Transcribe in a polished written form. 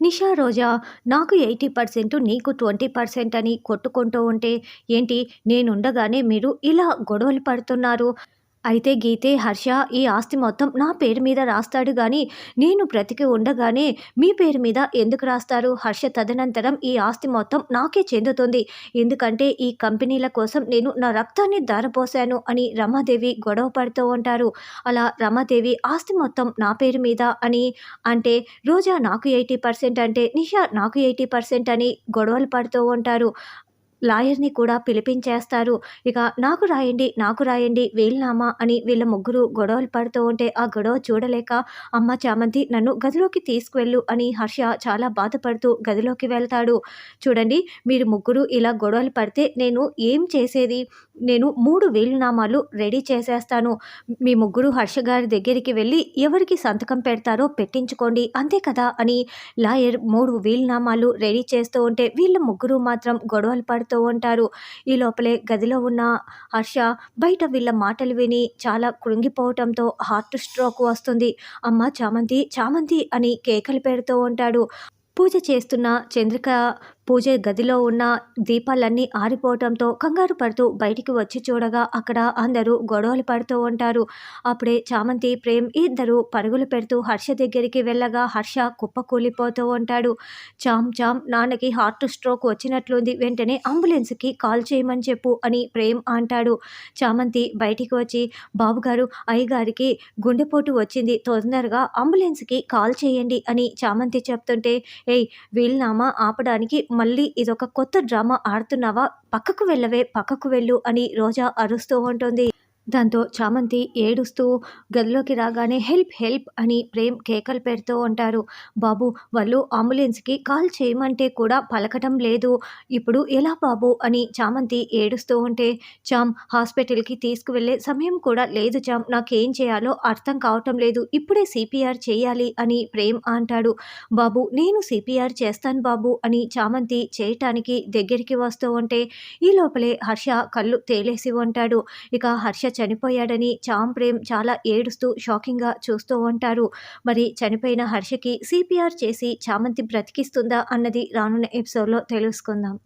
నిషా, రోజా నాకు 80% నీకు 20% అని కొట్టుకుంటూ ఉంటే, ఏంటి నేనుండగానే మీరు ఇలా గొడవలు పడుతున్నారు? అయితే గీతే, హర్ష ఈ ఆస్తి మొత్తం నా పేరు మీద రాస్తాడు గానీ, నేను బ్రతికి ఉండగానే మీ పేరు మీద ఎందుకు రాస్తారు? హర్ష తదనంతరం ఈ ఆస్తి మొత్తం నాకే చెందుతుంది. ఎందుకంటే ఈ కంపెనీల కోసం నేను నా రక్తాన్ని ధారపోశాను అని రమాదేవి గొడవ పడుతూ ఉంటారు. అలా రమాదేవి ఆస్తి మొత్తం నా పేరు మీద అని అంటే, రోజా నాకు 80% అంటే, నిషా నాకు 80% అని గొడవలు పడుతూ ఉంటారు. లాయర్‌ని కూడా పిలిపించేస్తారు. ఇక నాకు రాయండి వీలునామా అని వీళ్ళ ముగ్గురు గొడవలు పడుతూ ఉంటే, ఆ గొడవ చూడలేక అమ్మ చామంతి నన్ను గదిలోకి తీసుకువెళ్ళు అని హర్ష చాలా బాధపడుతూ గదిలోకి వెళ్తాడు. చూడండి, మీరు ముగ్గురు ఇలా గొడవలు పడితే నేను ఏం చేసేది? నేను 3 వీలునామాలు రెడీ చేసేస్తాను. మీ ముగ్గురు హర్ష గారి దగ్గరికి వెళ్ళి ఎవరికి సంతకం పెడతారో పెట్టించుకోండి అంతే కదా అని లాయర్ 3 వీలునామాలు రెడీ చేస్తూ ఉంటే, వీళ్ళ ముగ్గురు మాత్రం గొడవలు పడుతూ ఉంటారు. ఈ లోపలే గదిలో ఉన్న హర్ష బయట వీళ్ళ మాటలు విని చాలా కృంగిపోవటంతో హార్ట్ స్ట్రోక్ వస్తుంది. అమ్మ చామంతి, చామంతి అని కేకలు పెడుతూ ఉంటాడు. పూజ చేస్తున్న చంద్రిక పూజ గదిలో ఉన్న దీపాలన్నీ ఆరిపోవటంతో కంగారు పడుతూ బయటికి వచ్చి చూడగా అక్కడ అందరూ గొడవలు పడుతూ ఉంటారు. అప్పుడే చామంతి, ప్రేమ్ ఇద్దరు పరుగులు పెడుతూ హర్ష దగ్గరికి వెళ్ళగా హర్ష కుప్పకూలిపోతూ ఉంటాడు. చామ్ చామ్, నాన్నకి హార్ట్ స్ట్రోక్ వచ్చినట్లుంది, వెంటనే అంబులెన్స్కి కాల్ చేయమని చెప్పు అని ప్రేమ్ అంటాడు. చామంతి బయటికి వచ్చి, బాబుగారు, అయ్యగారికి గుండెపోటు వచ్చింది, తొందరగా అంబులెన్స్కి కాల్ చేయండి అని చామంతి చెప్తుంటే, ఏయ్ వీలునామా ఆపడానికి మళ్ళీ ఇదొక కొత్త డ్రామా ఆడుతున్నావా? పక్కకు వెళ్ళవే, పక్కకు వెళ్ళు అని రోజా అరుస్తూ ఉంటుంది. దాంతో చామంతి ఏడుస్తూ గదిలోకి రాగానే హెల్ప్ హెల్ప్ అని ప్రేమ్ కేకలు పెడుతూ ఉంటారు. బాబు, వాళ్ళు అంబులెన్స్కి కాల్ చేయమంటే కూడా పలకటం లేదు, ఇప్పుడు ఎలా బాబు అని చామంతి ఏడుస్తూ ఉంటే, చామ్ హాస్పిటల్కి తీసుకువెళ్ళే సమయం కూడా లేదు చామ్, నాకేం చేయాలో అర్థం కావటం లేదు, ఇప్పుడే సిపిఆర్ చేయాలి అని ప్రేమ్ అంటాడు. బాబు, నేను సిపిఆర్ చేస్తాను బాబు అని చామంతి చేయటానికి దగ్గరికి వస్తూ ఉంటే, ఈ లోపలే హర్ష కళ్ళు తేలేసి ఉంటాడు. ఇక హర్ష చనిపోయాడని చామ్, ప్రేమ్ చాలా ఏడుస్తూ షాకింగ్గా చూస్తూ ఉంటారు. మరి చనిపోయిన హర్షకి సిపిఆర్ చేసి చామంతి బ్రతికిస్తుందా అన్నది రానున్న ఎపిసోడ్లో తెలుసుకుందాం.